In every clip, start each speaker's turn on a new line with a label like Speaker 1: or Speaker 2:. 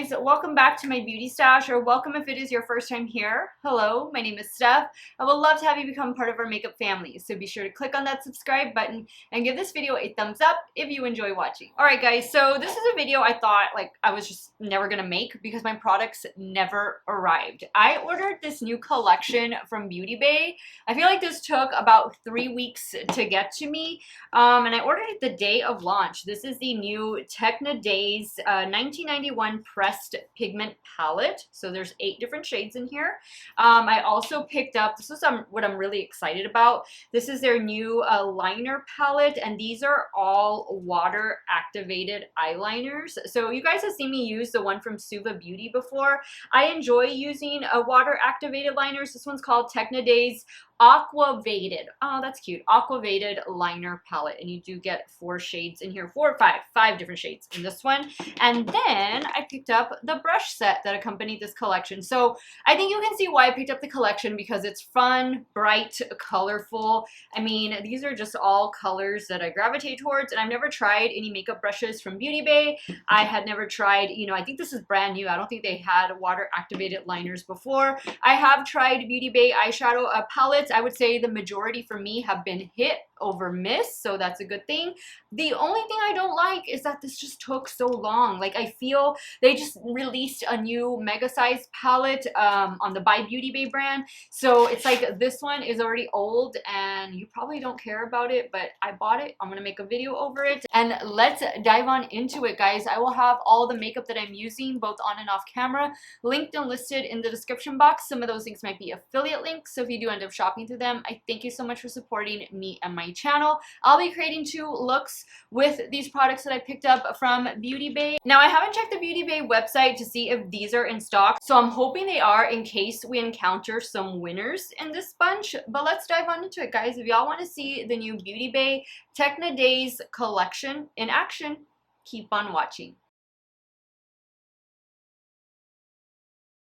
Speaker 1: guys, welcome back to my beauty stash, or welcome if it is your first time here. Hello, my name is Steff. I would love to have you become part of our makeup family, so be sure to click on that subscribe button and give this video a thumbs up if you enjoy watching. Alright guys, so this is a video I thought I was just never gonna make because my products never arrived. I ordered this new collection from Beauty Bay. I feel like this took about 3 weeks to get to me, and I ordered it the day of launch. This is the new Technidaze 1991 Pressed Pigment Palette. So there's 8 different shades in here. I also picked up, this is what I'm really excited about. This is their new liner palette, and these are all water activated eyeliners. So you guys have seen me use the one from Suva Beauty before. I enjoy using water activated liners. This one's called Technidaze Aquavated. Oh, that's cute. Aquavated liner palette, and you do get 4 shades in here, 4 or 5 different shades in this one. And then I picked up the brush set that accompanied this collection. So I think you can see why I picked up the collection, because it's fun, bright, colorful. I mean, these are just all colors that I gravitate towards, and I've never tried any makeup brushes from Beauty Bay. I had never tried, I think this is brand new. I don't think they had water activated liners before. I have tried Beauty Bay eyeshadow palettes. I would say the majority for me have been hit over miss, so that's a good thing. The only thing I don't like is that this just took so long. I feel they just released a new mega size palette on the By Beauty Bay brand, so it's like this one is already old and you probably don't care about it, but I bought it. I'm gonna make a video over it, and let's dive on into it, guys. I will have all the makeup that I'm using both on and off camera linked and listed in the description box. Some of those links might be affiliate links, so if you do end up shopping through them, I thank you so much for supporting me and my channel. I'll be creating 2 looks with these products that I picked up from Beauty Bay. Now, I haven't checked the Beauty Bay website to see if these are in stock, so I'm hoping they are in case we encounter some winners in this bunch. But let's dive on into it, guys. If y'all want to see the new Beauty Bay Technidaze collection in action, keep on watching.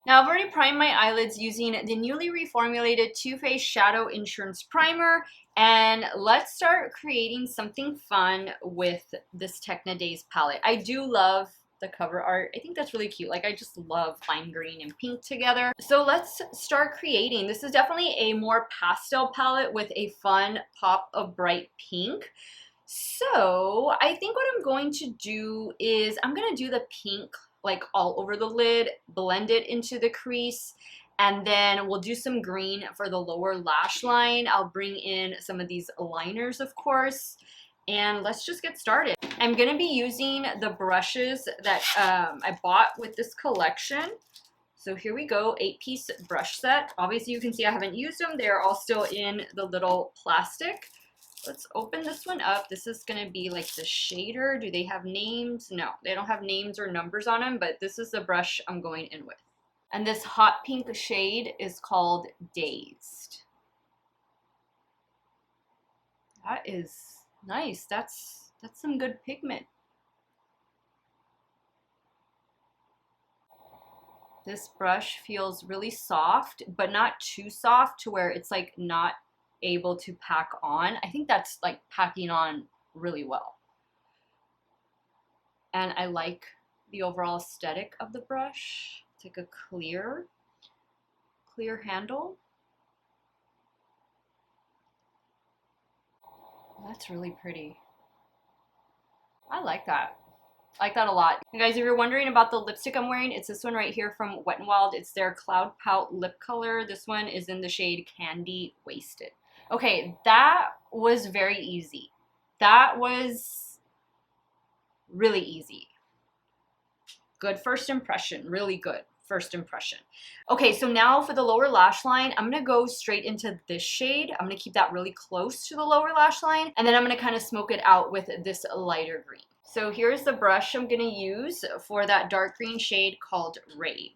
Speaker 1: Now, I've already primed my eyelids using the newly reformulated Too Faced Shadow Insurance Primer, and let's start creating something fun with this Technidaze palette. I do love the cover art. I think that's really cute. I just love lime green and pink together. So let's start creating. This is definitely a more pastel palette with a fun pop of bright pink. So I think what I'm going to do is I'm going to do the pink all over the lid, blend it into the crease, and then we'll do some green for the lower lash line. I'll bring in some of these liners, of course, and let's just get started. I'm going to be using the brushes that I bought with this collection. So here we go, 8-piece brush set. Obviously you can see I haven't used them. They're all still in the little plastic. Let's open this one up. This is going to be the shader. Do they have names? No, they don't have names or numbers on them, but this is the brush I'm going in with. And this hot pink shade is called Dazed. That is nice. That's some good pigment. This brush feels really soft, but not too soft to where it's not able to pack on. I think that's packing on really well. And I like the overall aesthetic of the brush. It's a clear handle. That's really pretty. I like that. I like that a lot. And guys, if you're wondering about the lipstick I'm wearing, it's this one right here from Wet n Wild. It's their Cloud Pout lip color. This one is in the shade Candy Wasted. Okay, that was very easy. That was really easy. Good first impression, really good first impression. Okay, so now for the lower lash line, I'm gonna go straight into this shade. I'm gonna keep that really close to the lower lash line, and then I'm gonna kind of smoke it out with this lighter green. So here's the brush I'm gonna use for that dark green shade called Rave.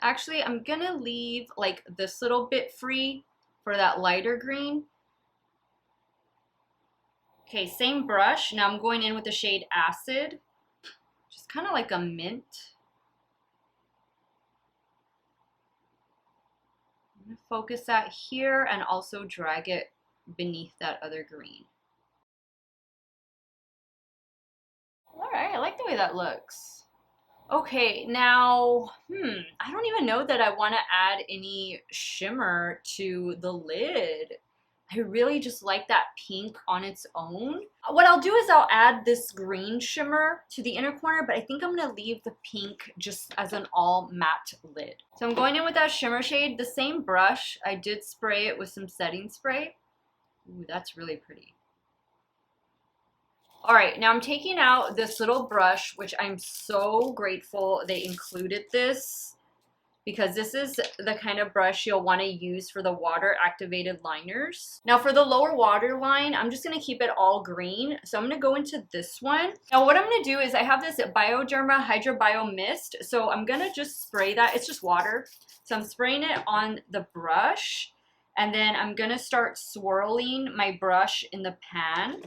Speaker 1: Actually, I'm gonna leave this little bit free for that lighter green. Okay, same brush. Now I'm going in with the shade Acid, just kind of like a mint. I'm gonna focus that here and also drag it beneath that other green. All right, I like the way that looks. Okay, now, I don't even know that I want to add any shimmer to the lid. I really just like that pink on its own. What I'll do is I'll add this green shimmer to the inner corner, but I think I'm going to leave the pink just as an all matte lid. So I'm going in with that shimmer shade. The same brush, I did spray it with some setting spray. Ooh, that's really pretty. All right, now I'm taking out this little brush, which I'm so grateful they included this, because this is the kind of brush you'll want to use for the water activated liners. Now for the lower waterline, I'm just going to keep it all green. So I'm going to go into this one. Now what I'm going to do is I have this Bioderma Hydra Bio Mist. So I'm going to just spray that. It's just water. So I'm spraying it on the brush. And then I'm going to start swirling my brush in the pan.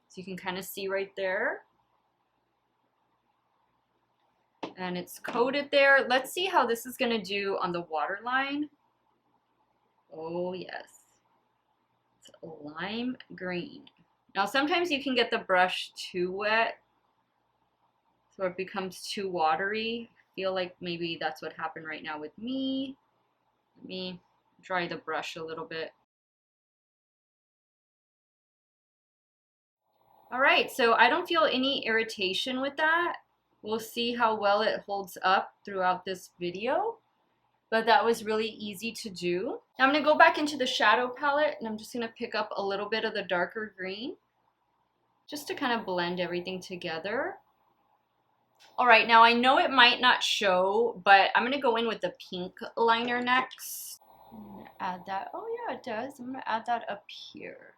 Speaker 1: So you can kind of see right there. And it's coated there. Let's see how this is going to do on the waterline. Oh, yes. It's lime green. Now, sometimes you can get the brush too wet, so it becomes too watery. I feel like maybe that's what happened right now with me. Let me dry the brush a little bit. All right, so I don't feel any irritation with that. We'll see how well it holds up throughout this video, but that was really easy to do. Now I'm gonna go back into the shadow palette and I'm just gonna pick up a little bit of the darker green just to kind of blend everything together. All right, now I know it might not show, but I'm gonna go in with the pink liner next. I'm gonna add that, oh yeah, it does. I'm gonna add that up here.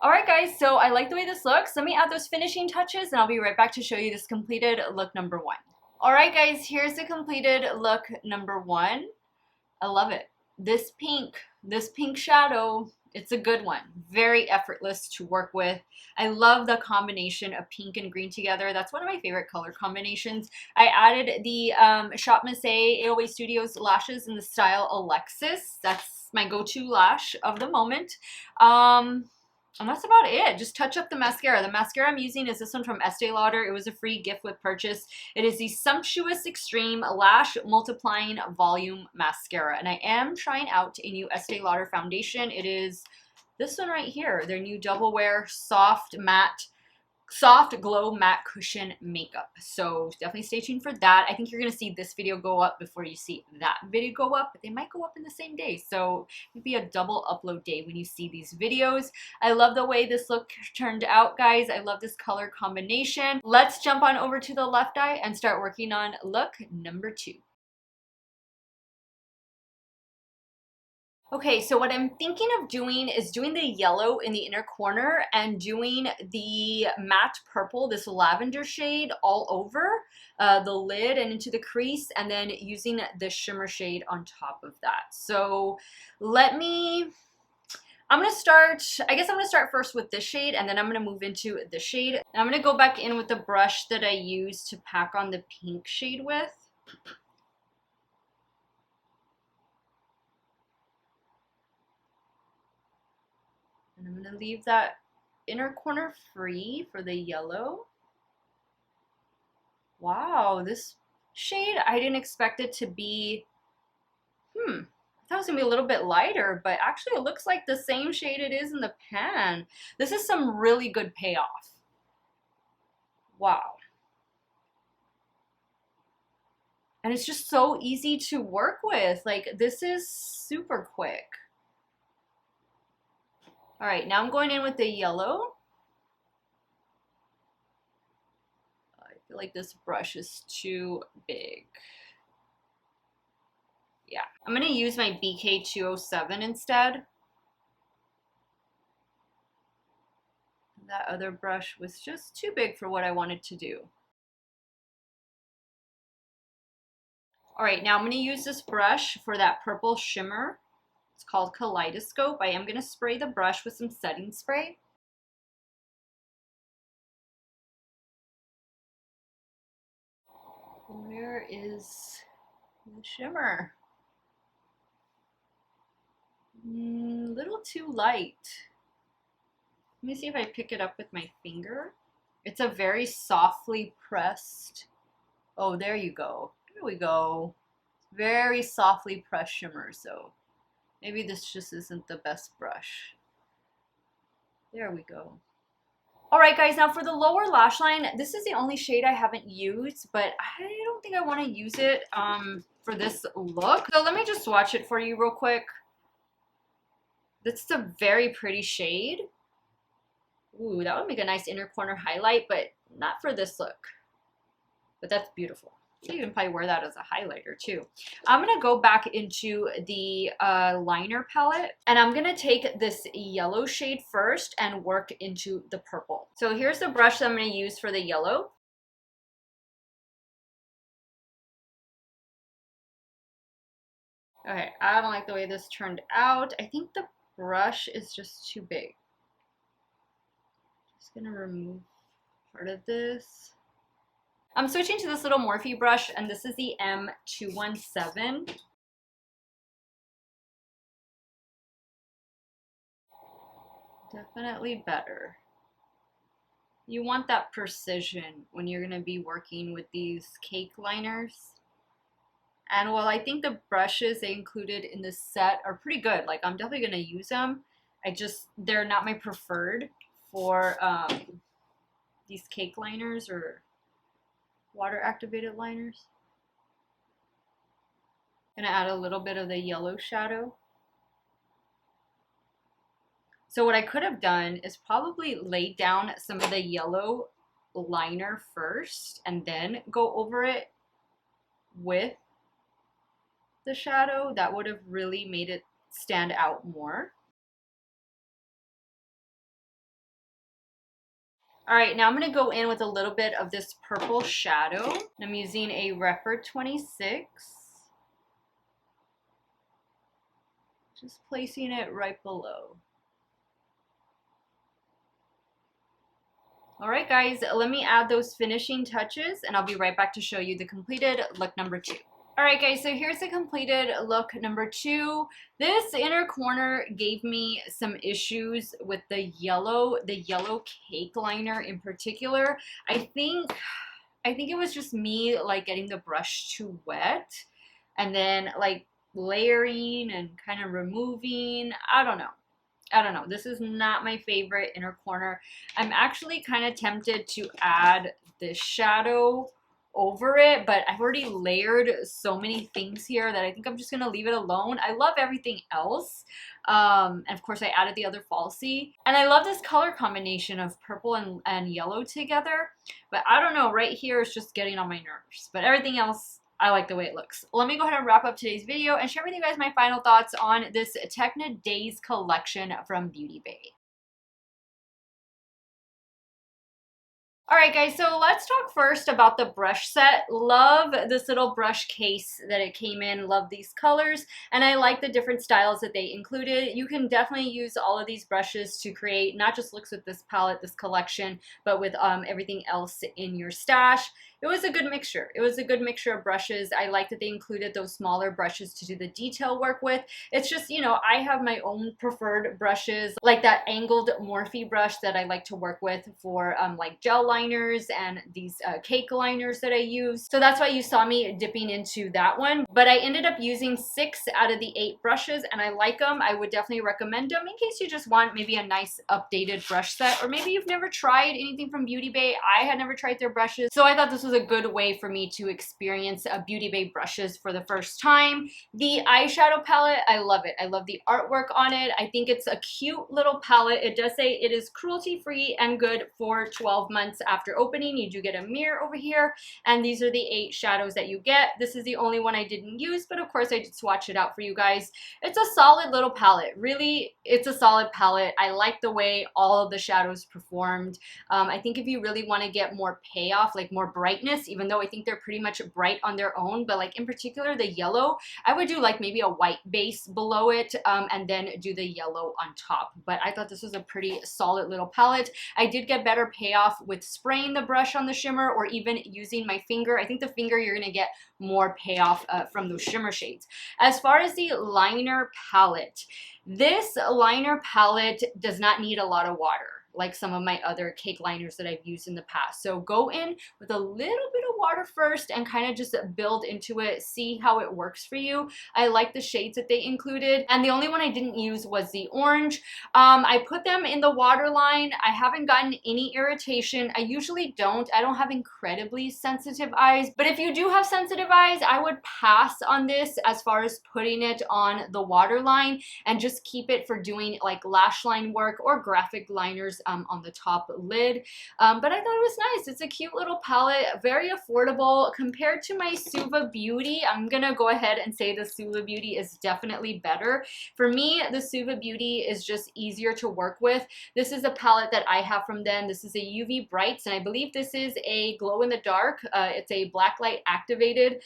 Speaker 1: Alright guys, so I like the way this looks. Let me add those finishing touches and I'll be right back to show you this completed look number 1. Alright guys, here's the completed look number 1. I love it. This pink shadow, it's a good one. Very effortless to work with. I love the combination of pink and green together. That's one of my favorite color combinations. I added the Shop Mousse AOA Studios Lashes in the style Alexis. That's my go-to lash of the moment. And that's about it. Just touch up the mascara. The mascara I'm using is this one from Estee Lauder. It was a free gift with purchase. It is the Sumptuous Extreme Lash Multiplying Volume Mascara. And I am trying out a new Estee Lauder foundation. It is this one right here. Their new Double Wear Soft Glow Matte Cushion Makeup. So definitely stay tuned for that. I think you're going to see this video go up before you see that video go up, but they might go up in the same day. So it'd be a double upload day when you see these videos. I love the way this look turned out, guys. I love this color combination. Let's jump on over to the left eye and start working on look number 2. Okay, so what I'm thinking of doing is doing the yellow in the inner corner and doing the matte purple, this lavender shade, all over the lid and into the crease, and then using the shimmer shade on top of that. So I guess I'm gonna start first with this shade, and then I'm gonna move into this shade. And I'm gonna go back in with the brush that I used to pack on the pink shade with. And I'm going to leave that inner corner free for the yellow. Wow, this shade, I didn't expect it to be, I thought it was going to be a little bit lighter, but actually it looks like the same shade it is in the pan. This is some really good payoff. Wow. And it's just so easy to work with. Like, this is super quick. All right, now I'm going in with the yellow. I feel like this brush is too big. Yeah, I'm gonna use my BK207 instead. That other brush was just too big for what I wanted to do. All right, now I'm gonna use this brush for that purple shimmer. It's called Kaleidoscope. I am gonna spray the brush with some setting spray. Where is the shimmer? Little too light. Let me see if I pick it up with my finger. It's a very softly pressed. Oh, there you go. There we go. Very softly pressed shimmer, so maybe this just isn't the best brush. There we go. Alright guys, now for the lower lash line, this is the only shade I haven't used, but I don't think I want to use it for this look. So let me just swatch it for you real quick. This is a very pretty shade. Ooh, that would make a nice inner corner highlight, but not for this look. But that's beautiful. You can probably wear that as a highlighter too. I'm going to go back into the liner palette, and I'm going to take this yellow shade first and work into the purple. So here's the brush that I'm going to use for the yellow. Okay, I don't like the way this turned out. I think the brush is just too big. Just going to remove part of this. I'm switching to this little Morphe brush, and this is the M217. Definitely better. You want that precision when you're going to be working with these cake liners. And while I think the brushes they included in this set are pretty good, like I'm definitely going to use them, they're not my preferred for these cake liners or water activated liners. Gonna add a little bit of the yellow shadow. So what I could have done is probably laid down some of the yellow liner first and then go over it with the shadow. That would have really made it stand out more. All right, now I'm going to go in with a little bit of this purple shadow. I'm using a Rephr 26. Just placing it right below. All right, guys, let me add those finishing touches, and I'll be right back to show you the completed look number 2. All right, guys, so here's the completed look number 2. This inner corner gave me some issues with the yellow cake liner in particular. I think it was just me like getting the brush too wet and then like layering and kind of removing. I don't know. This is not my favorite inner corner. I'm actually kind of tempted to add this shadow over it, but I've already layered so many things here that I think I'm just gonna leave it alone. I love everything else. And of course I added the other falsie, and I love this color combination of purple and yellow together, but I don't know, right here is just getting on my nerves, but everything else I like the way it looks. Let me go ahead and wrap up today's video and share with you guys my final thoughts on this Technidaze collection from Beauty Bay. Alright guys, so let's talk first about the brush set. Love this little brush case that it came in. Love these colors, and I like the different styles that they included. You can definitely use all of these brushes to create not just looks with this palette, this collection, but with everything else in your stash. It was a good mixture. It was a good mixture of brushes. I like that they included those smaller brushes to do the detail work with. It's just, you know, I have my own preferred brushes, like that angled Morphe brush that I like to work with for like gel liners and these cake liners that I use. So that's why you saw me dipping into that one. But I ended up using 6 out of the 8 brushes, and I like them. I would definitely recommend them in case you just want maybe a nice updated brush set, or maybe you've never tried anything from Beauty Bay. I had never tried their brushes, so I thought this was a good way for me to experience Beauty Bay brushes for the first time. The eyeshadow palette, I love it. I love the artwork on it. I think it's a cute little palette. It does say it is cruelty-free and good for 12 months after opening. You do get a mirror over here, and these are the 8 shadows that you get. This is the only one I didn't use, but of course I did swatch it out for you guys. It's a solid little palette. Really, it's a solid palette. I like the way all of the shadows performed. I think if you really want to get more payoff, like more bright brightness, even though I think they're pretty much bright on their own. But like in particular, the yellow, I would do like maybe a white base below it and then do the yellow on top. But I thought this was a pretty solid little palette. I did get better payoff with spraying the brush on the shimmer or even using my finger. I think the finger, you're going to get more payoff from those shimmer shades. As far as the liner palette, this liner palette does not need a lot of water like some of my other cake liners that I've used in the past. So go in with a little bit of water first and kind of just build into it, see how it works for you. I like the shades that they included, and the only one I didn't use was the orange. I put them in the waterline. I haven't gotten any irritation. I usually don't. I don't have incredibly sensitive eyes, but if you do have sensitive eyes, I would pass on this as far as putting it on the waterline and just keep it for doing like lash line work or graphic liners on the top lid. But I thought it was nice. It's a cute little palette, very affordable compared to my Suva Beauty. I'm gonna go ahead and say the Suva Beauty is definitely better. For me, the Suva Beauty is just easier to work with. This is a palette that I have from them. This is a UV Brights, and I believe this is a glow in the dark. It's a black light activated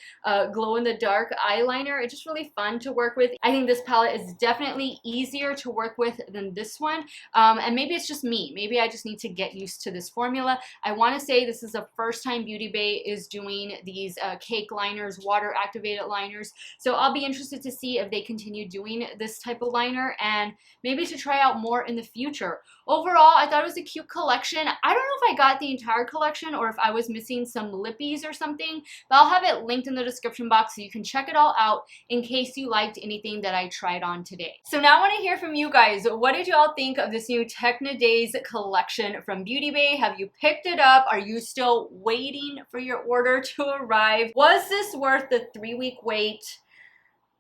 Speaker 1: glow in the dark eyeliner. It's just really fun to work with. I think this palette is definitely easier to work with than this one, and maybe it's just me. Maybe I just need to get used to this formula. I want to say this is the first time Beauty Bay is doing these cake liners, water activated liners. So I'll be interested to see if they continue doing this type of liner and maybe to try out more in the future. Overall, I thought it was a cute collection. I don't know if I got the entire collection or if I was missing some lippies or something, but I'll have it linked in the description box so you can check it all out in case you liked anything that I tried on today. So now I want to hear from you guys. What did y'all think of this new Technidaze collection from Beauty Bay? Have you picked it up? Are you still waiting for your order to arrive? Was this worth the 3-week wait?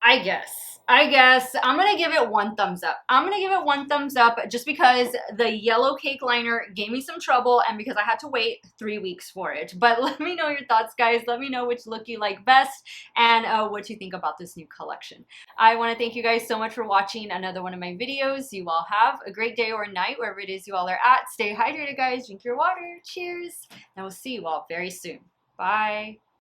Speaker 1: I guess I'm gonna give it 1 thumbs up. I'm gonna give it 1 thumbs up just because the yellow cake liner gave me some trouble and because I had to wait 3 weeks for it. But let me know your thoughts, guys. Let me know which look you like best and what you think about this new collection. I want to thank you guys so much for watching another one of my videos. You all have a great day or night wherever it is you all are at. Stay hydrated, guys. Drink your water. Cheers. And we'll see you all very soon. Bye.